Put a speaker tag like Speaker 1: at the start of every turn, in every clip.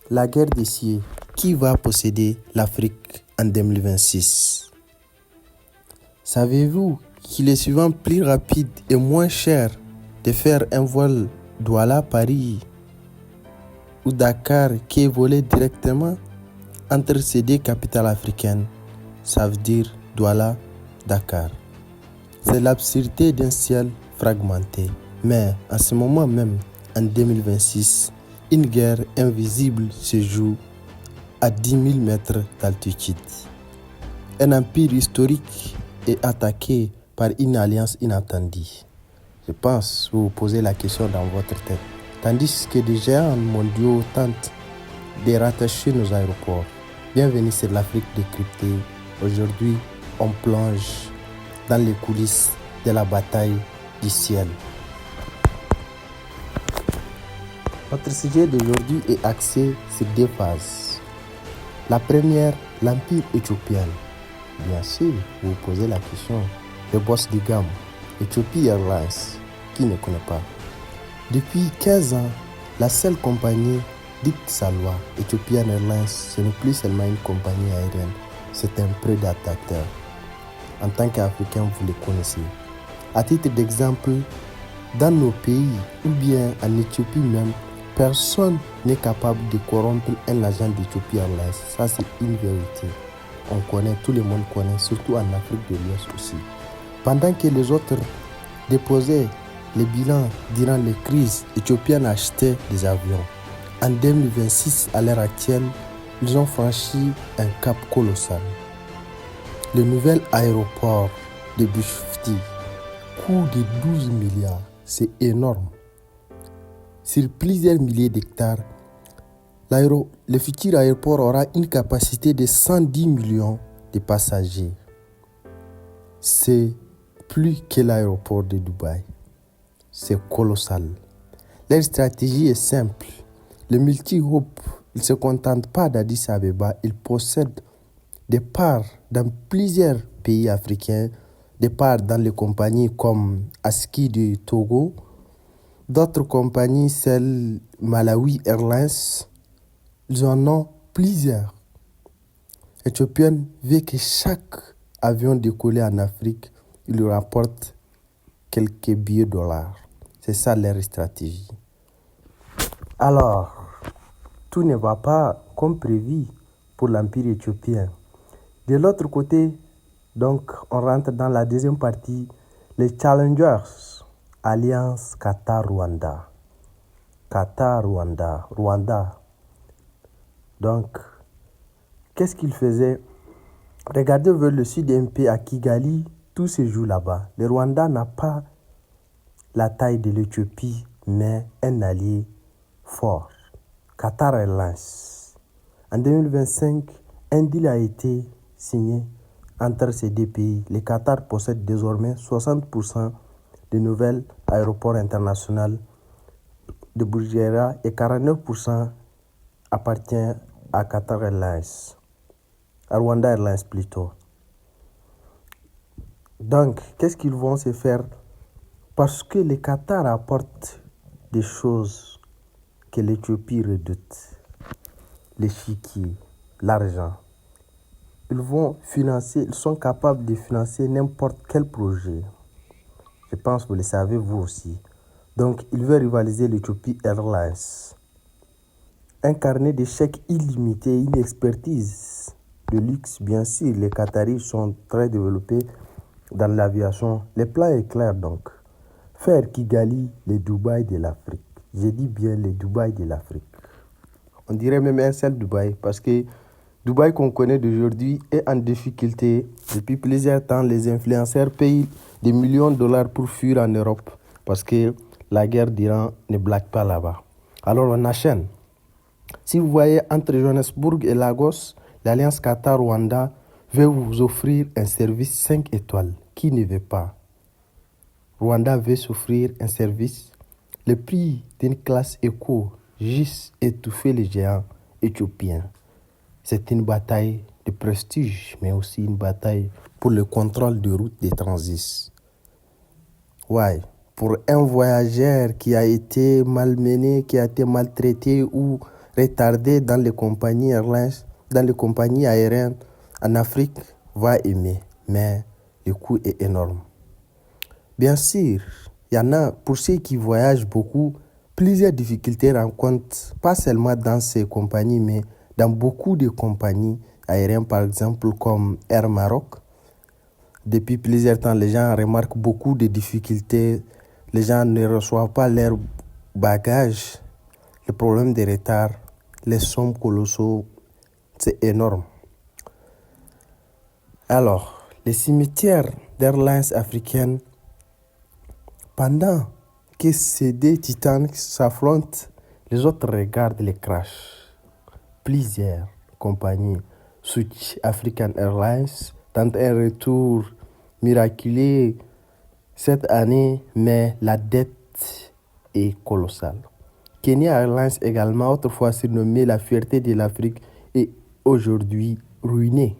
Speaker 1: La guerre des cieux, qui va posséder l'Afrique en 2026? Savez-vous qu'il est souvent plus rapide et moins cher de faire un vol Douala-Paris ou Dakar qui voler directement entre ces deux capitales africaines? Ça veut dire Douala-Dakar. C'est l'absurdité d'un ciel fragmenté. Mais en ce moment même, en 2026, une guerre invisible se joue à 10 000 mètres d'altitude. Un empire historique est attaqué par une alliance inattendue. Je pense que vous vous posez la question dans votre tête. Tandis que des géants mondiaux tentent de rattacher nos aéroports. Bienvenue sur l'Afrique décryptée. Aujourd'hui, on plonge dans les coulisses de la bataille du ciel. Notre sujet d'aujourd'hui est axé sur deux phases. La première, l'empire éthiopien. Bien sûr, vous vous posez la question. Le boss du gamme, Ethiopia Airlines, qui ne connaît pas? Depuis 15 ans, la seule compagnie dicte sa loi. Ethiopian Airlines, ce n'est plus seulement une compagnie aérienne, c'est un prédateur. En tant qu'Africain, vous le connaissez. À titre d'exemple, dans nos pays, ou bien en Éthiopie même, personne n'est capable de corrompre un agent d'Ethiopia Airlines. Ça, c'est une vérité. On connaît, tout le monde connaît, surtout en Afrique de l'Ouest aussi. Pendant que les autres déposaient les bilans durant les crises, Ethiopian achetait des avions. En 2026, à l'heure actuelle, ils ont franchi un cap colossal. Le nouvel aéroport de Bishoftu coûte de 12 milliards. C'est énorme. Sur plusieurs milliers d'hectares, le futur aéroport aura une capacité de 110 millions de passagers. C'est plus que l'aéroport de Dubaï. C'est colossal. Leur stratégie est simple. Le multi-hub, ils ne se contentent pas d'Addis Abeba, ils possèdent des parts dans plusieurs pays africains, des parts dans les compagnies comme Aski du Togo, d'autres compagnies, celles Malawi Airlines, ils en ont plusieurs. Ethiopian veut que chaque avion décollé en Afrique, il lui rapporte quelques billets dollars. C'est ça leur stratégie. Alors, tout ne va pas comme prévu pour l'empire éthiopien. De l'autre côté, donc, on rentre dans la deuxième partie, les challengers, Alliance Qatar-Rwanda. Qatar-Rwanda, Rwanda. Donc, qu'est-ce qu'ils faisaient? Regardez vers le sud un peu à Kigali, tout se joue là-bas. Le Rwanda n'a pas la taille de l'Éthiopie, mais un allié fort. Qatar Airlines. En 2025, un deal a été signé entre ces deux pays. Le Qatar possède désormais 60% des nouveaux aéroports internationaux de Bulgarie et 49% appartient à Qatar Airlines, à Rwanda Airlines plutôt. Donc, qu'est-ce qu'ils vont se faire? Parce que le Qatar apporte des choses que l'Éthiopie redoute. L'échiquier, l'argent. Ils sont capables de financer n'importe quel projet. Je pense que vous le savez vous aussi. Donc, ils veulent rivaliser l'Ethiopian Airlines. Un carnet de chèques illimité, une expertise de luxe, bien sûr. Les Qataris sont très développés dans l'aviation. Le plan est clair donc. Faire Kigali le Dubaï de l'Afrique. Je dis bien le Dubaï de l'Afrique. On dirait même un seul Dubaï parce que Dubaï qu'on connaît d'aujourd'hui est en difficulté. Depuis plusieurs temps, les influenceurs payent des millions de dollars pour fuir en Europe parce que la guerre d'Iran ne blague pas là-bas. Alors on enchaîne. Si vous voyez entre Johannesburg et Lagos, l'Alliance Qatar-Rwanda veut vous offrir un service 5 étoiles. Qui ne veut pas? Rwanda veut s'offrir un service, le prix d'une classe éco, juste étouffer les géants éthiopiens. C'est une bataille de prestige, mais aussi une bataille pour le contrôle de routes de transit. Ouais, pour un voyageur qui a été malmené, qui a été maltraité ou retardé dans les compagnies aériennes en Afrique va aimer, mais le coût est énorme. Bien sûr, il y en a, pour ceux qui voyagent beaucoup, plusieurs difficultés rencontrent, pas seulement dans ces compagnies, mais dans beaucoup de compagnies aériennes, par exemple comme Air Maroc. Depuis plusieurs temps, les gens remarquent beaucoup de difficultés. Les gens ne reçoivent pas leurs bagages. Le problème des retards, les sommes colossaux, c'est énorme. Alors, les cimetières d'airlines africaines, pendant que ces deux titans s'affrontent, les autres regardent les crashs. Plusieurs compagnies, Switch African Airlines, tentent un retour miraculeux cette année, mais la dette est colossale. Kenya Airlines, également autrefois surnommée la fierté de l'Afrique, est aujourd'hui ruinée.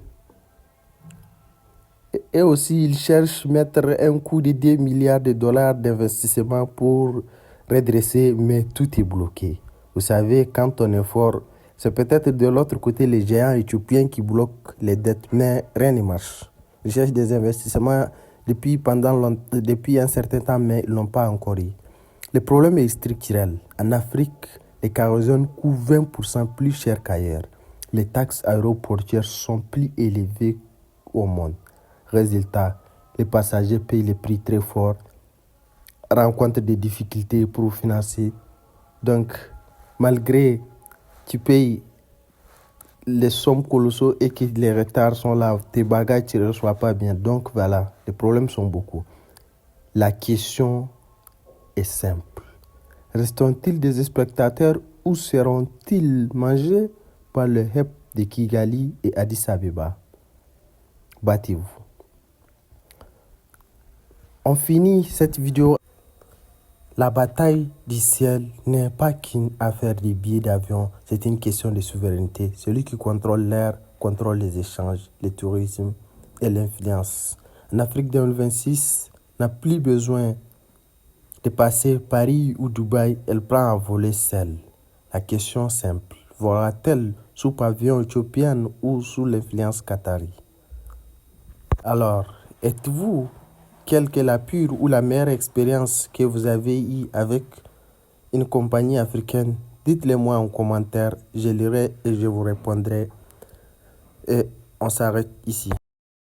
Speaker 1: Et aussi, ils cherchent à mettre un coût de 2 milliards de dollars d'investissement pour redresser, mais tout est bloqué. Vous savez, quand on est fort, c'est peut-être de l'autre côté les géants éthiopiens qui bloquent les dettes, mais rien ne marche. Ils cherchent des investissements depuis un certain temps, mais ils n'ont pas encore eu. Le problème est structurel. En Afrique, les kérosènes coûtent 20% plus cher qu'ailleurs. Les taxes aéroportuaires sont plus élevées au monde. Résultat, les passagers payent les prix très forts, rencontrent des difficultés pour financer. Donc, malgré que tu payes les sommes colossales et que les retards sont là, tes bagages tu ne reçois pas bien. Donc voilà, les problèmes sont beaucoup. La question est simple. Resteront-ils des spectateurs ou seront-ils mangés par le HEP de Kigali et Addis Abeba? Battez-vous. On finit cette vidéo. La bataille du ciel n'est pas qu'une affaire de billets d'avion, c'est une question de souveraineté. Celui qui contrôle l'air contrôle les échanges, le tourisme et l'influence. En Afrique 2026 n'a plus besoin de passer Paris ou Dubaï, elle prend un volet seule. La question simple, vola-t-elle sous pavillon éthiopien ou sous l'influence qatari? Alors, êtes-vous quelle que la pure ou la meilleure expérience que vous avez eue avec une compagnie africaine? Dites-le moi en commentaire, je lirai et je vous répondrai. Et on s'arrête ici.